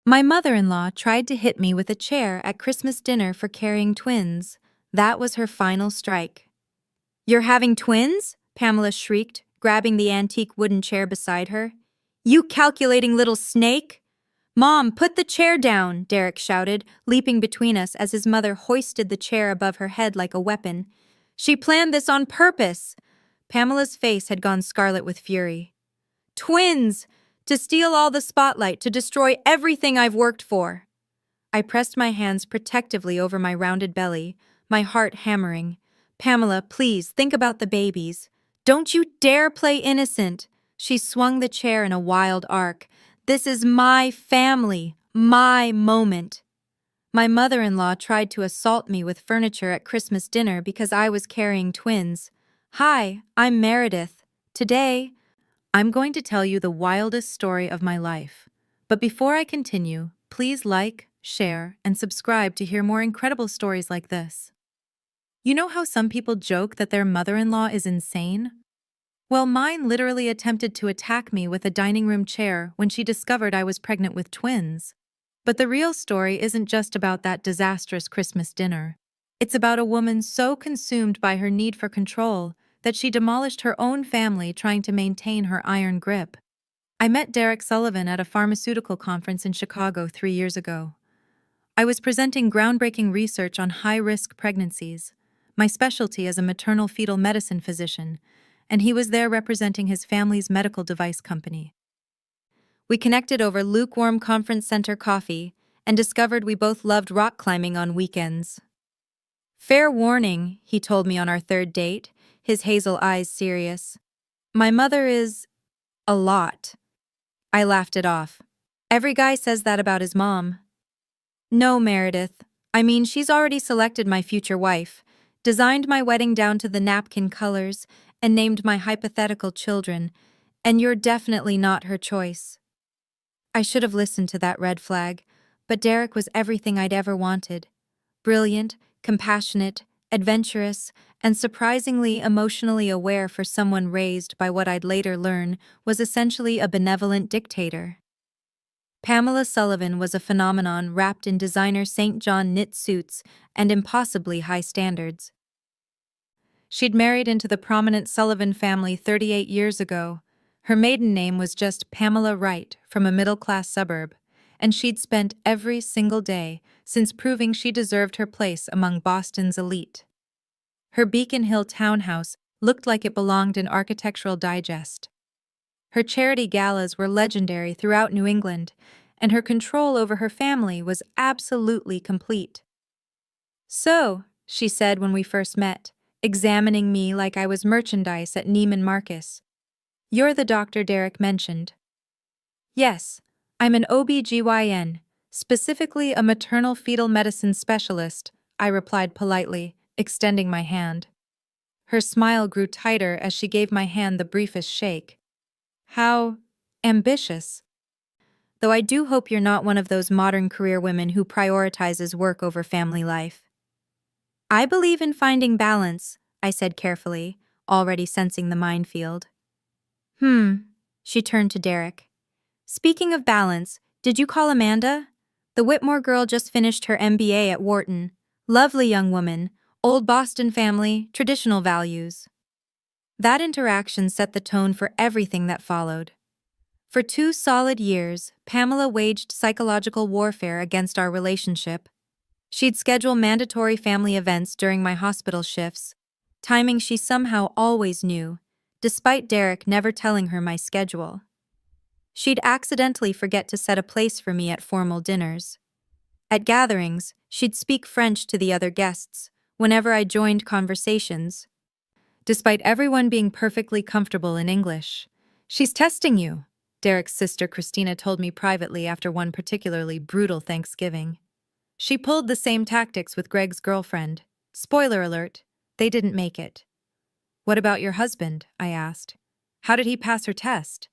My mother-in-law tried to hit me with a chair at Christmas dinner for carrying twins. That was her final strike. "You're having twins?" Pamela shrieked, grabbing the antique wooden chair beside her. "You calculating little snake!" "Mom, put the chair down!" Derek shouted, leaping between us as his mother hoisted the chair above her head like a weapon. "She planned this on purpose!" Pamela's face had gone scarlet with fury. "Twins! To steal all the spotlight, to destroy everything I've worked for!" I pressed my hands protectively over my rounded belly, my heart hammering. "Pamela, please, think about the babies. Don't you dare play innocent!" She swung the chair in a wild arc. "This is my family, my moment." My mother-in-law tried to assault me with furniture at Christmas dinner because I was carrying twins. "Hi, I'm Meredith. Today, I'm going to tell you the wildest story of my life. But before I continue, please like, share, and subscribe to hear more incredible stories like this. You know how some people joke that their mother-in-law is insane? Well, mine literally attempted to attack me with a dining room chair when she discovered I was pregnant with twins. But the real story isn't just about that disastrous Christmas dinner. It's about a woman so consumed by her need for control that she demolished her own family trying to maintain her iron grip. I met Derek Sullivan at a pharmaceutical conference in Chicago 3 years ago. I was presenting groundbreaking research on high-risk pregnancies, my specialty as a maternal-fetal medicine physician, and he was there representing his family's medical device company. We connected over lukewarm conference center coffee and discovered we both loved rock climbing on weekends. "Fair warning," he told me on our third date, his hazel eyes serious. "My mother is a lot." I laughed it off. "Every guy says that about his mom." "No, Meredith. I mean, she's already selected my future wife, designed my wedding down to the napkin colors, and named my hypothetical children, and you're definitely not her choice." I should have listened to that red flag, but Derek was everything I'd ever wanted. Brilliant, compassionate, adventurous, and surprisingly emotionally aware for someone raised by what I'd later learn was essentially a benevolent dictator. Pamela Sullivan was a phenomenon wrapped in designer St. John knit suits and impossibly high standards. She'd married into the prominent Sullivan family 38 years ago. Her maiden name was just Pamela Wright from a middle-class suburb, and she'd spent every single day since proving she deserved her place among Boston's elite. Her Beacon Hill townhouse looked like it belonged in Architectural Digest. Her charity galas were legendary throughout New England, and her control over her family was absolutely complete. "So," she said when we first met, examining me like I was merchandise at Neiman Marcus, "you're the doctor Derek mentioned." "Yes, I'm an OB/GYN, specifically a maternal-fetal medicine specialist," I replied politely, extending my hand. Her smile grew tighter as she gave my hand the briefest shake. "How ambitious. Though I do hope you're not one of those modern career women who prioritizes work over family life." "I believe in finding balance," I said carefully, already sensing the minefield. She turned to Derek. "Speaking of balance, did you call Amanda? The Whitmore girl just finished her MBA at Wharton. Lovely young woman, old Boston family, traditional values." That interaction set the tone for everything that followed. For 2 solid years, Pamela waged psychological warfare against our relationship. She'd schedule mandatory family events during my hospital shifts, timing she somehow always knew, despite Derek never telling her my schedule. She'd accidentally forget to set a place for me at formal dinners. At gatherings, she'd speak French to the other guests whenever I joined conversations, despite everyone being perfectly comfortable in English. "She's testing you," Derek's sister Christina told me privately after one particularly brutal Thanksgiving. She pulled the same tactics with Greg's girlfriend. Spoiler alert, they didn't make it. "What about your husband?" I asked. "How did he pass her test?"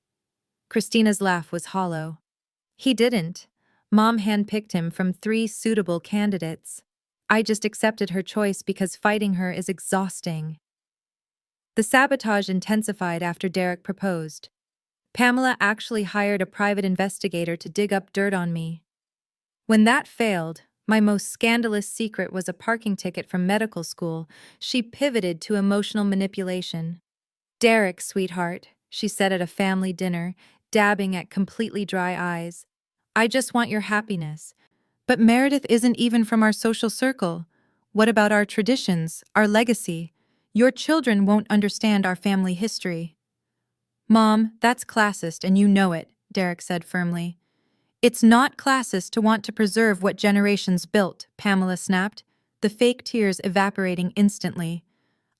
Christina's laugh was hollow. "He didn't. Mom handpicked him from 3 suitable candidates. I just accepted her choice because fighting her is exhausting." The sabotage intensified after Derek proposed. Pamela actually hired a private investigator to dig up dirt on me. When that failed, my most scandalous secret was a parking ticket from medical school. She pivoted to emotional manipulation. "Derek, sweetheart," she said at a family dinner, dabbing at completely dry eyes. "I just want your happiness. But Meredith isn't even from our social circle. What about our traditions, our legacy? Your children won't understand our family history." "Mom, that's classist and you know it," Derek said firmly. "It's not classist to want to preserve what generations built," Pamela snapped, the fake tears evaporating instantly.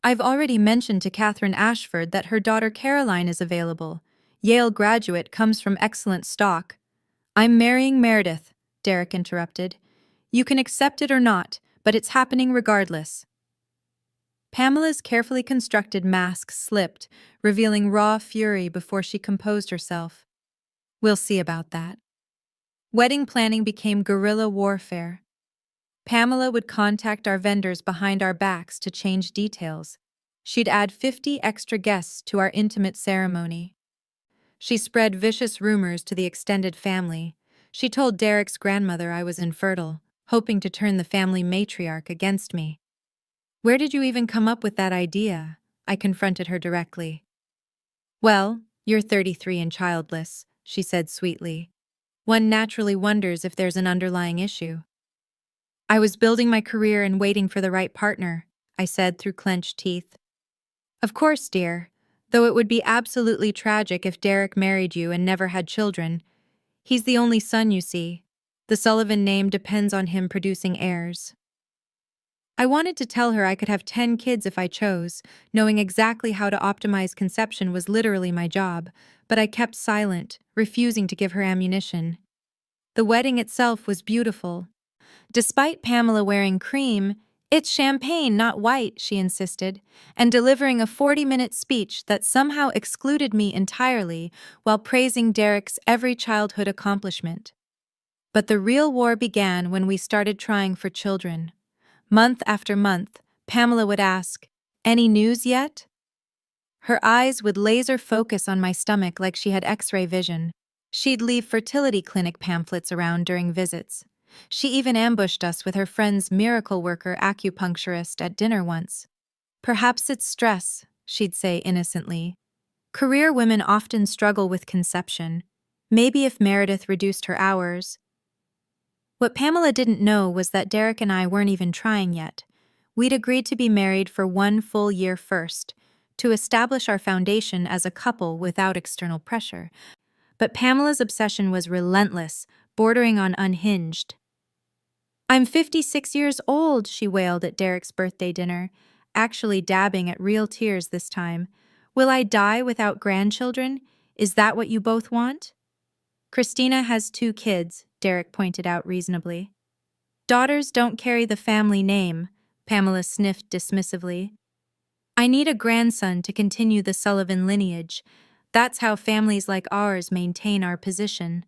"I've already mentioned to Catherine Ashford that her daughter Caroline is available. Yale graduate, comes from excellent stock." "I'm marrying Meredith," Derek interrupted. "You can accept it or not, but it's happening regardless." Pamela's carefully constructed mask slipped, revealing raw fury before she composed herself. "We'll see about that." Wedding planning became guerrilla warfare. Pamela would contact our vendors behind our backs to change details. She'd add 50 extra guests to our intimate ceremony. She spread vicious rumors to the extended family. She told Derek's grandmother I was infertile, hoping to turn the family matriarch against me. "Where did you even come up with that idea?" I confronted her directly. "Well, you're 33 and childless," she said sweetly. "One naturally wonders if there's an underlying issue." "I was building my career and waiting for the right partner," I said through clenched teeth. "Of course, dear, though it would be absolutely tragic if Derek married you and never had children. He's the only son, you see. The Sullivan name depends on him producing heirs." I wanted to tell her I could have 10 kids if I chose. Knowing exactly how to optimize conception was literally my job, but I kept silent, refusing to give her ammunition. The wedding itself was beautiful. Despite Pamela wearing cream, "It's champagne, not white," she insisted, and delivering a 40-minute speech that somehow excluded me entirely while praising Derek's every childhood accomplishment. But the real war began when we started trying for children. Month after month, Pamela would ask, "Any news yet?" Her eyes would laser focus on my stomach like she had X-ray vision. She'd leave fertility clinic pamphlets around during visits. She even ambushed us with her friend's miracle worker acupuncturist at dinner once. "Perhaps it's stress," she'd say innocently. "Career women often struggle with conception. Maybe if Meredith reduced her hours." What Pamela didn't know was that Derek and I weren't even trying yet. We'd agreed to be married for 1 full year first, to establish our foundation as a couple without external pressure. But Pamela's obsession was relentless, bordering on unhinged. "I'm 56 years old," she wailed at Derek's birthday dinner, actually dabbing at real tears this time. "Will I die without grandchildren? Is that what you both want?" "Christina has 2 kids," Derek pointed out reasonably. "Daughters don't carry the family name," Pamela sniffed dismissively. "I need a grandson to continue the Sullivan lineage. That's how families like ours maintain our position."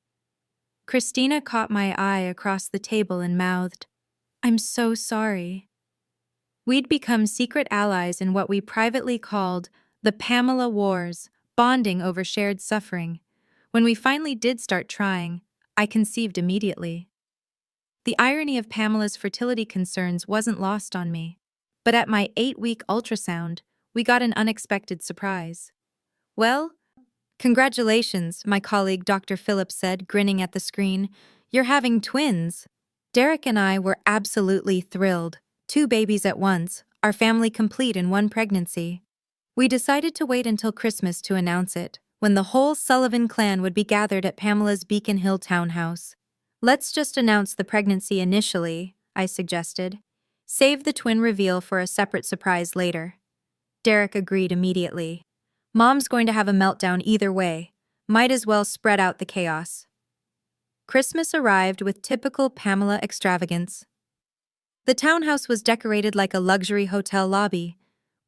Christina caught my eye across the table and mouthed, "I'm so sorry." We'd become secret allies in what we privately called the Pamela Wars, bonding over shared suffering. When we finally did start trying, I conceived immediately. The irony of Pamela's fertility concerns wasn't lost on me. But at my 8-week ultrasound, we got an unexpected surprise. "Well, congratulations," my colleague Dr. Phillips said, grinning at the screen. "You're having twins." Derek and I were absolutely thrilled. 2 babies at once, our family complete in 1 pregnancy. We decided to wait until Christmas to announce it, when the whole Sullivan clan would be gathered at Pamela's Beacon Hill townhouse. "Let's just announce the pregnancy initially," I suggested. "Save the twin reveal for a separate surprise later." Derek agreed immediately. "Mom's going to have a meltdown either way. Might as well spread out the chaos." Christmas arrived with typical Pamela extravagance. The townhouse was decorated like a luxury hotel lobby.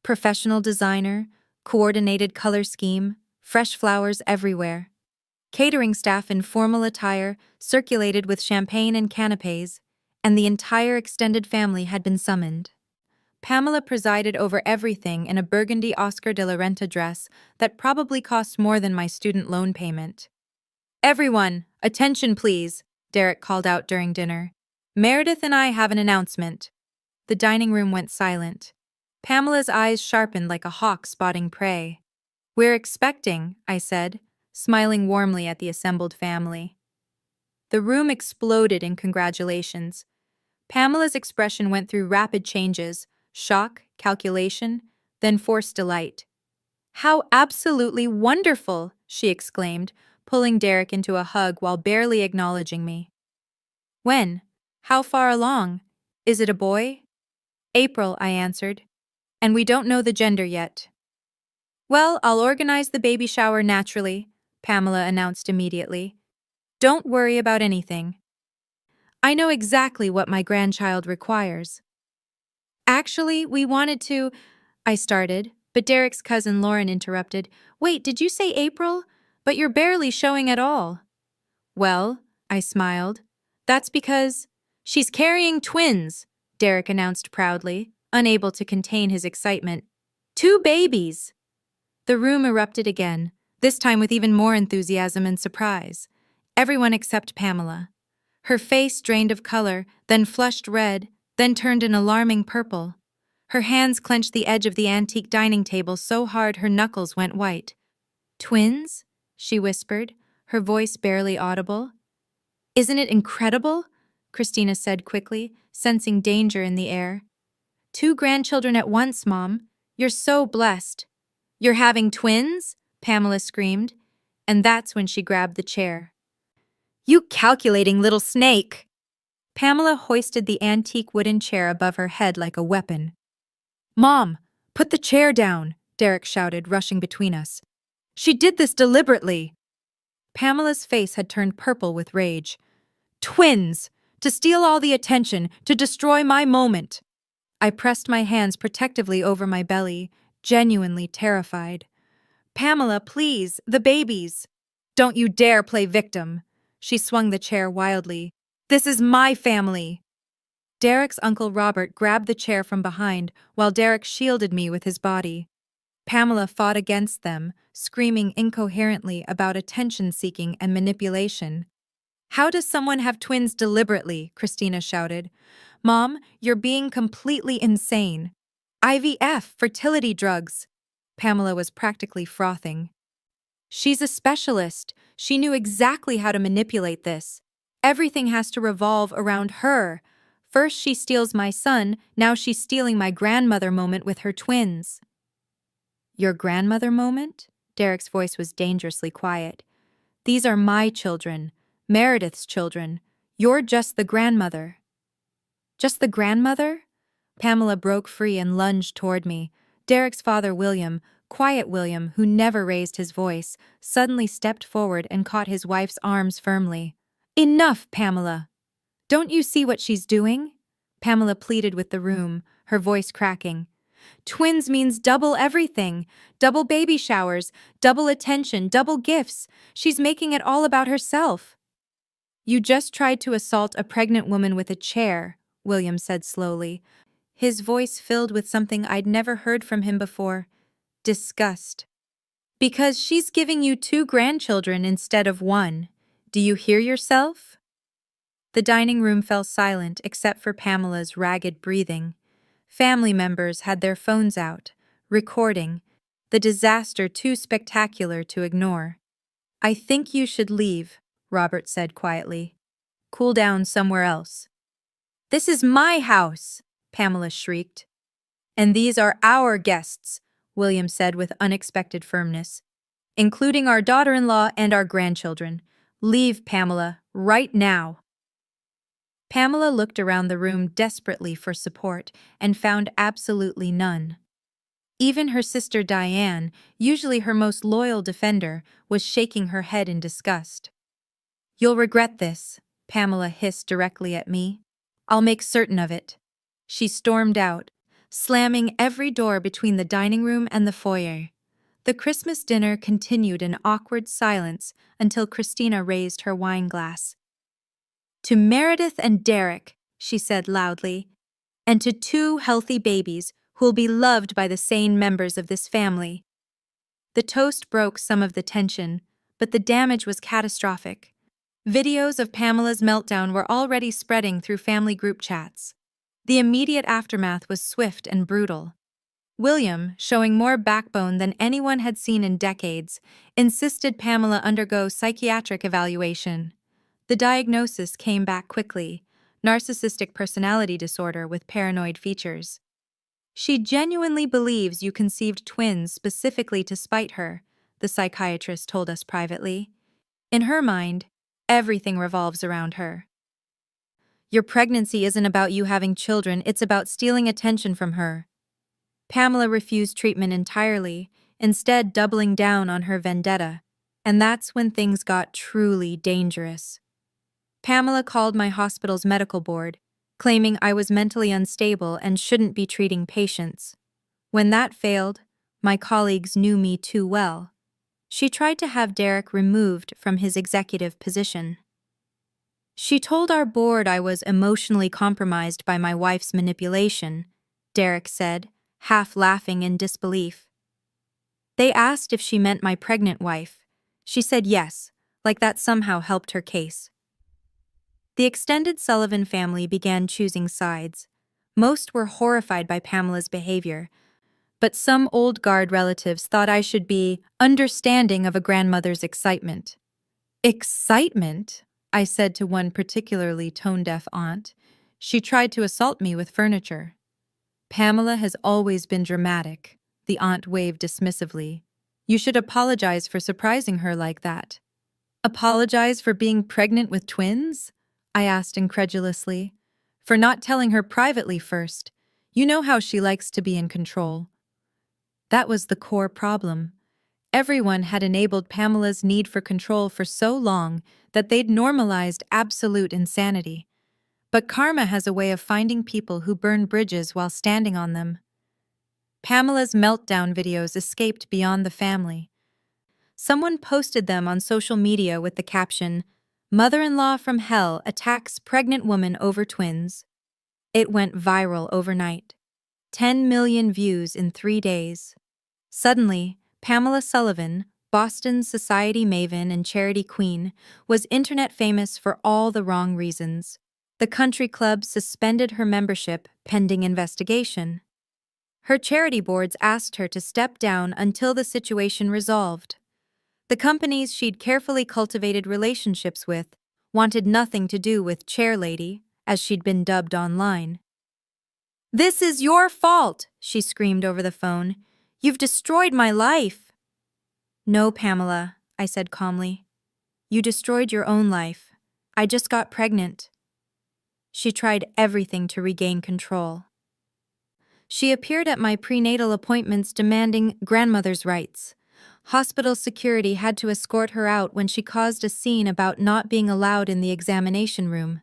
Professional designer, coordinated color scheme, fresh flowers everywhere. Catering staff in formal attire circulated with champagne and canapes, and the entire extended family had been summoned. Pamela presided over everything in a burgundy Oscar de la Renta dress that probably cost more than my student loan payment. "Everyone, attention please," Derek called out during dinner. Meredith and I have an announcement. The dining room went silent. Pamela's eyes sharpened like a hawk spotting prey. We're expecting, I said, smiling warmly at the assembled family. The room exploded in congratulations. Pamela's expression went through rapid changes: shock, calculation, then forced delight. How absolutely wonderful, she exclaimed, pulling Derek into a hug while barely acknowledging me. When? How far along? Is it a boy? April, I answered. And we don't know the gender yet. Well, I'll organize the baby shower naturally, Pamela announced immediately. Don't worry about anything. I know exactly what my grandchild requires. Actually, we wanted to, I started, but Derek's cousin Lauren interrupted. Wait, did you say April? But you're barely showing at all. Well, I smiled. That's because she's carrying twins, Derek announced proudly, unable to contain his excitement. 2 babies! The room erupted again, this time with even more enthusiasm and surprise. Everyone except Pamela. Her face drained of color, then flushed red, then turned an alarming purple. Her hands clenched the edge of the antique dining table so hard her knuckles went white. Twins? She whispered, her voice barely audible. Isn't it incredible? Christina said quickly, sensing danger in the air. 2 grandchildren at once, Mom. You're so blessed. You're having twins? Pamela screamed, and that's when she grabbed the chair. You calculating little snake! Pamela hoisted the antique wooden chair above her head like a weapon. Mom, put the chair down, Derek shouted, rushing between us. She did this deliberately. Pamela's face had turned purple with rage. Twins! To steal all the attention, to destroy my moment. I pressed my hands protectively over my belly, genuinely terrified. Pamela, please, the babies. Don't you dare play victim. She swung the chair wildly. This is my family. Derek's Uncle Robert grabbed the chair from behind while Derek shielded me with his body. Pamela fought against them, screaming incoherently about attention-seeking and manipulation. How does someone have twins deliberately? Christina shouted. Mom, you're being completely insane. IVF, fertility drugs. Pamela was practically frothing. She's a specialist. She knew exactly how to manipulate this. Everything has to revolve around her. First she steals my son, now she's stealing my grandmother moment with her twins. Your grandmother moment? Derek's voice was dangerously quiet. These are my children, Meredith's children. You're just the grandmother. Just the grandmother? Pamela broke free and lunged toward me. Derek's father, William, quiet William, who never raised his voice, suddenly stepped forward and caught his wife's arms firmly. Enough, Pamela! Don't you see what she's doing? Pamela pleaded with the room, her voice cracking. Twins means double everything. Double baby showers, double attention, double gifts. She's making it all about herself. You just tried to assault a pregnant woman with a chair, William said slowly, his voice filled with something I'd never heard from him before. Disgust. Because she's giving you 2 grandchildren instead of 1. Do you hear yourself? The dining room fell silent except for Pamela's ragged breathing. Family members had their phones out, recording, the disaster too spectacular to ignore. I think you should leave, Robert said quietly. Cool down somewhere else. This is my house, Pamela shrieked. And these are our guests, William said with unexpected firmness, including our daughter-in-law and our grandchildren. Leave, Pamela, right now. Pamela looked around the room desperately for support and found absolutely none. Even her sister Diane, usually her most loyal defender, was shaking her head in disgust. You'll regret this, Pamela hissed directly at me. I'll make certain of it. She stormed out, slamming every door between the dining room and the foyer. The Christmas dinner continued in awkward silence until Christina raised her wine glass. To Meredith and Derek, she said loudly, and to 2 healthy babies who'll be loved by the sane members of this family. The toast broke some of the tension, but the damage was catastrophic. Videos of Pamela's meltdown were already spreading through family group chats. The immediate aftermath was swift and brutal. William, showing more backbone than anyone had seen in decades, insisted Pamela undergo psychiatric evaluation. The diagnosis came back quickly: narcissistic personality disorder with paranoid features. She genuinely believes you conceived twins specifically to spite her, the psychiatrist told us privately. In her mind, everything revolves around her. Your pregnancy isn't about you having children, it's about stealing attention from her. Pamela refused treatment entirely, instead doubling down on her vendetta. And that's when things got truly dangerous. Pamela called my hospital's medical board, claiming I was mentally unstable and shouldn't be treating patients. When that failed, my colleagues knew me too well. She tried to have Derek removed from his executive position. She told our board I was emotionally compromised by my wife's manipulation, Derek said, half laughing in disbelief. They asked if she meant my pregnant wife. She said yes, like that somehow helped her case. The extended Sullivan family began choosing sides. Most were horrified by Pamela's behavior, but some old guard relatives thought I should be understanding of a grandmother's excitement. Excitement? I said to one particularly tone-deaf aunt. She tried to assault me with furniture. Pamela has always been dramatic, the aunt waved dismissively. You should apologize for surprising her like that. Apologize for being pregnant with twins? I asked incredulously. For not telling her privately first. You know how she likes to be in control. That was the core problem. Everyone had enabled Pamela's need for control for so long that they'd normalized absolute insanity. But karma has a way of finding people who burn bridges while standing on them. Pamela's meltdown videos escaped beyond the family. Someone posted them on social media with the caption, "Mother-in-law from hell attacks pregnant woman over twins." It went viral overnight. 10 million views in 3 days. Suddenly, Pamela Sullivan, Boston's society maven and charity queen, was internet famous for all the wrong reasons. The country club suspended her membership pending investigation. Her charity boards asked her to step down until the situation resolved. The companies she'd carefully cultivated relationships with wanted nothing to do with Chair Lady, as she'd been dubbed online. "This is your fault," she screamed over the phone. "You've destroyed my life." "No, Pamela," I said calmly. "You destroyed your own life. I just got pregnant." She tried everything to regain control. She appeared at my prenatal appointments demanding grandmother's rights. Hospital security had to escort her out when she caused a scene about not being allowed in the examination room.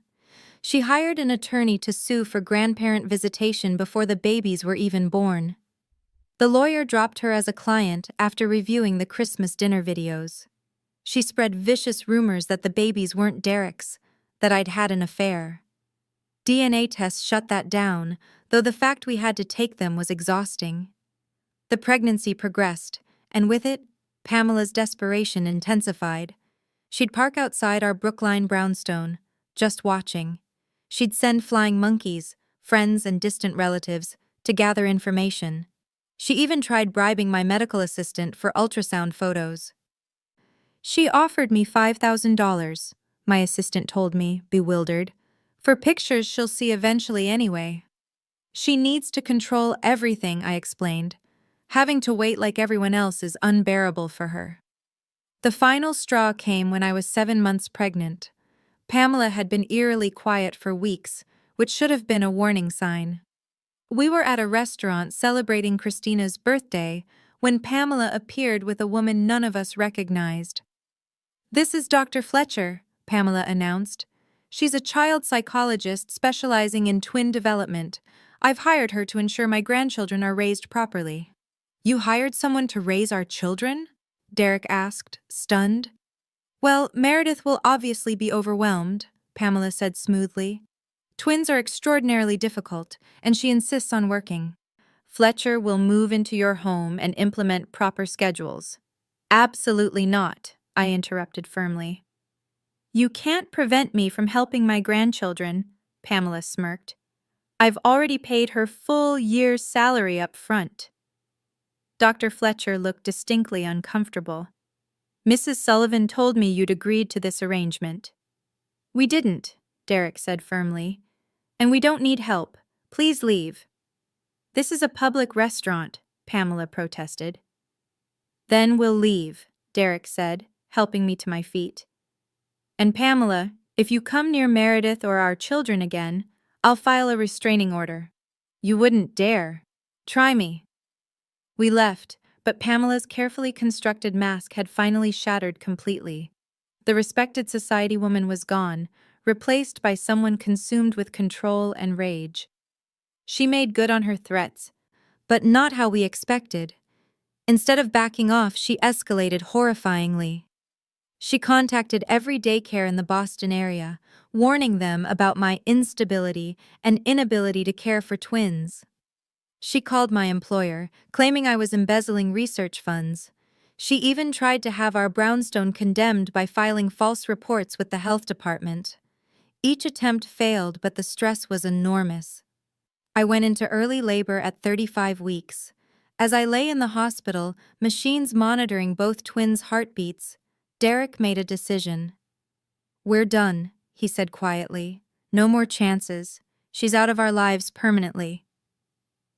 She hired an attorney to sue for grandparent visitation before the babies were even born. The lawyer dropped her as a client after reviewing the Christmas dinner videos. She spread vicious rumors that the babies weren't Derek's, that I'd had an affair. DNA tests shut that down, though the fact we had to take them was exhausting. The pregnancy progressed, and with it, Pamela's desperation intensified. She'd park outside our Brookline brownstone, just watching. She'd send flying monkeys, friends and distant relatives, to gather information. She even tried bribing my medical assistant for ultrasound photos. She offered me $5,000, my assistant told me, bewildered, for pictures she'll see eventually anyway. She needs to control everything, I explained. Having to wait like everyone else is unbearable for her. The final straw came when I was 7 months pregnant. Pamela had been eerily quiet for weeks, which should have been a warning sign. We were at a restaurant celebrating Christina's birthday when Pamela appeared with a woman none of us recognized. "This is Dr. Fletcher," Pamela announced. "She's a child psychologist specializing in twin development. I've hired her to ensure my grandchildren are raised properly." "You hired someone to raise our children?" Derek asked, stunned. "Well, Meredith will obviously be overwhelmed," Pamela said smoothly. "Twins are extraordinarily difficult, and she insists on working. Fletcher will move into your home and implement proper schedules." "Absolutely not," I interrupted firmly. You can't prevent me from helping my grandchildren, Pamela smirked. I've already paid her full year's salary up front. Dr. Fletcher looked distinctly uncomfortable. Mrs. Sullivan told me you'd agreed to this arrangement. We didn't, Derek said firmly. And we don't need help. Please leave. This is a public restaurant, Pamela protested. Then we'll leave, Derek said, helping me to my feet. And Pamela, if you come near Meredith or our children again, I'll file a restraining order. You wouldn't dare. Try me. We left, but Pamela's carefully constructed mask had finally shattered completely. The respected society woman was gone, replaced by someone consumed with control and rage. She made good on her threats, but not how we expected. Instead of backing off, she escalated horrifyingly. She contacted every daycare in the Boston area, warning them about my instability and inability to care for twins. She called my employer, claiming I was embezzling research funds. She even tried to have our brownstone condemned by filing false reports with the health department. Each attempt failed, but the stress was enormous. I went into early labor at 35 weeks. As I lay in the hospital, machines monitoring both twins' heartbeats, Derek made a decision. We're done, he said quietly. No more chances. She's out of our lives permanently.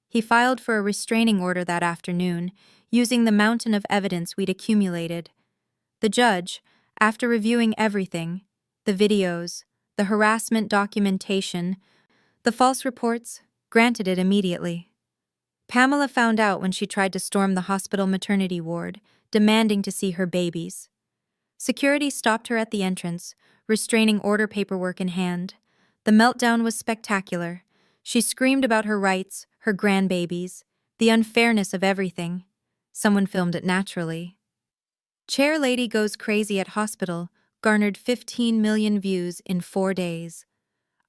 He filed for a restraining order that afternoon, using the mountain of evidence we'd accumulated. The judge, after reviewing everything, the videos, the harassment documentation, the false reports, granted it immediately. Pamela found out when she tried to storm the hospital maternity ward, demanding to see her babies. Security stopped her at the entrance, restraining order paperwork in hand. The meltdown was spectacular. She screamed about her rights, her grandbabies, the unfairness of everything. Someone filmed it naturally. Chair Lady Goes Crazy at Hospital garnered 15 million views in 4 days.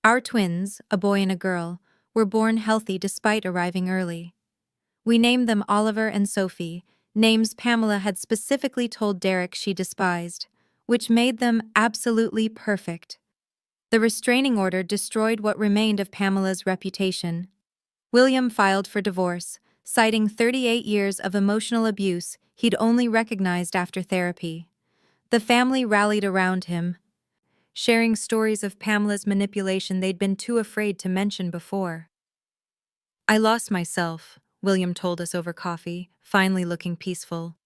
Our twins, a boy and a girl, were born healthy despite arriving early. We named them Oliver and Sophie, names Pamela had specifically told Derek she despised, which made them absolutely perfect. The restraining order destroyed what remained of Pamela's reputation. William filed for divorce, citing 38 years of emotional abuse he'd only recognized after therapy. The family rallied around him, sharing stories of Pamela's manipulation they'd been too afraid to mention before. I lost myself, William told us over coffee, finally looking peaceful.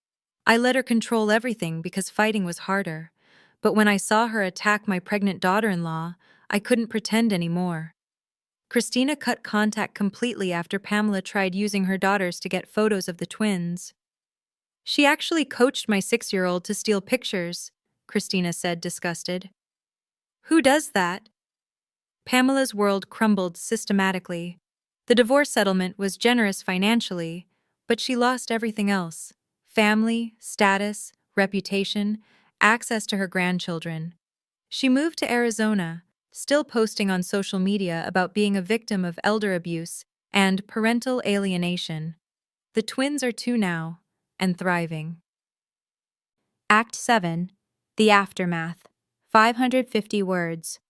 I let her control everything because fighting was harder. But when I saw her attack my pregnant daughter-in-law, I couldn't pretend anymore. Christina cut contact completely after Pamela tried using her daughters to get photos of the twins. She actually coached my 6-year-old to steal pictures, Christina said, disgusted. Who does that? Pamela's world crumbled systematically. The divorce settlement was generous financially, but she lost everything else: family, status, reputation, access to her grandchildren. She moved to Arizona, still posting on social media about being a victim of elder abuse and parental alienation. The twins are 2 now, and thriving. Act 7. The Aftermath. 550 words.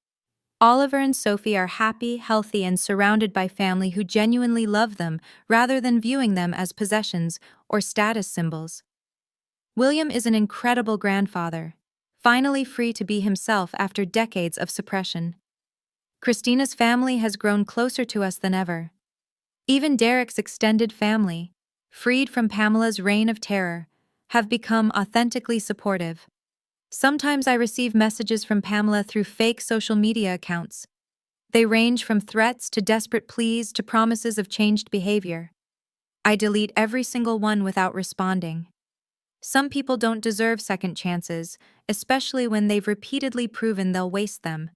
Oliver and Sophie are happy, healthy, and surrounded by family who genuinely love them rather than viewing them as possessions or status symbols. William is an incredible grandfather, finally free to be himself after decades of suppression. Christina's family has grown closer to us than ever. Even Derek's extended family, freed from Pamela's reign of terror, have become authentically supportive. Sometimes I receive messages from Pamela through fake social media accounts. They range from threats to desperate pleas to promises of changed behavior. I delete every single one without responding. Some people don't deserve second chances, especially when they've repeatedly proven they'll waste them.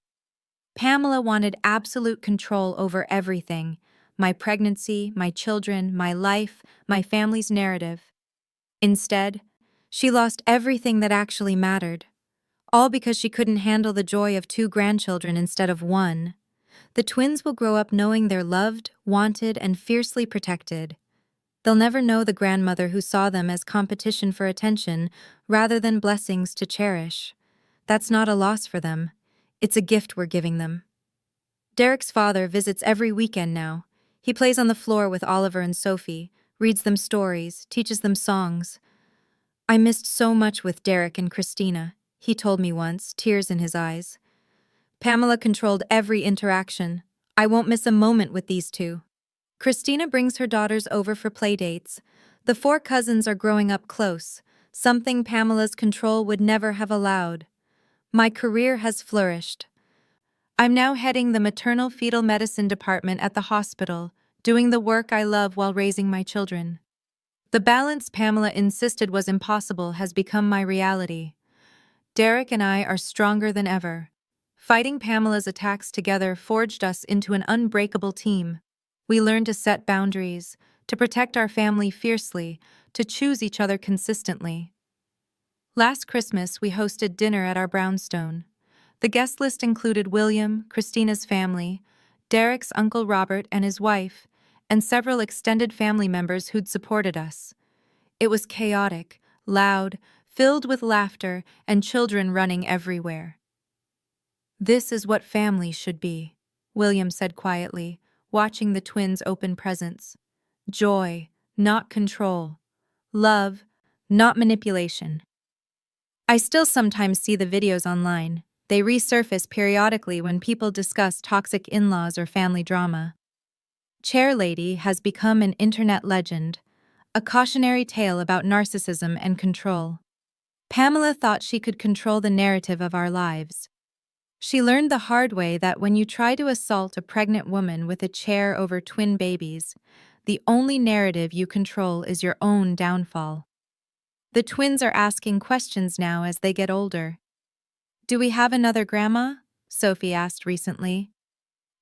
Pamela wanted absolute control over everything: my pregnancy, my children, my life, my family's narrative. Instead, she lost everything that actually mattered. All because she couldn't handle the joy of 2 grandchildren instead of 1. The twins will grow up knowing they're loved, wanted, and fiercely protected. They'll never know the grandmother who saw them as competition for attention rather than blessings to cherish. That's not a loss for them. It's a gift we're giving them. Derek's father visits every weekend now. He plays on the floor with Oliver and Sophie, reads them stories, teaches them songs. I missed so much with Derek and Christina, he told me once, tears in his eyes. Pamela controlled every interaction. I won't miss a moment with these two. Christina brings her daughters over for playdates. The four cousins are growing up close, something Pamela's control would never have allowed. My career has flourished. I'm now heading the maternal fetal medicine department at the hospital, doing the work I love while raising my children. The balance Pamela insisted was impossible has become my reality. Derek and I are stronger than ever. Fighting Pamela's attacks together forged us into an unbreakable team. We learned to set boundaries, to protect our family fiercely, to choose each other consistently. Last Christmas, we hosted dinner at our brownstone. The guest list included William, Christina's family, Derek's Uncle Robert and his wife, and several extended family members who'd supported us. It was chaotic, loud, filled with laughter, and children running everywhere. This is what family should be, William said quietly, watching the twins open presents. Joy, not control. Love, not manipulation. I still sometimes see the videos online. They resurface periodically when people discuss toxic in-laws or family drama. Chair Lady has become an internet legend, a cautionary tale about narcissism and control. Pamela thought she could control the narrative of our lives. She learned the hard way that when you try to assault a pregnant woman with a chair over twin babies, the only narrative you control is your own downfall. The twins are asking questions now as they get older. Do we have another grandma? Sophie asked recently.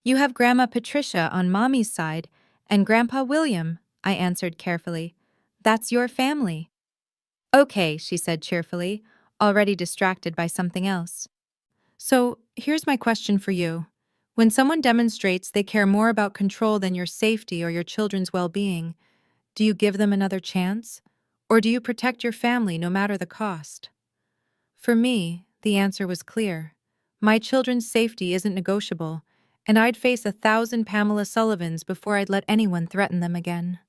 You have Grandma Patricia on Mommy's side and Grandpa William, I answered carefully. That's your family. Okay, she said cheerfully, already distracted by something else. So, here's my question for you. When someone demonstrates they care more about control than your safety or your children's well-being, do you give them another chance? Or do you protect your family no matter the cost? For me, the answer was clear. My children's safety isn't negotiable, and I'd face 1,000 Pamela Sullivans before I'd let anyone threaten them again.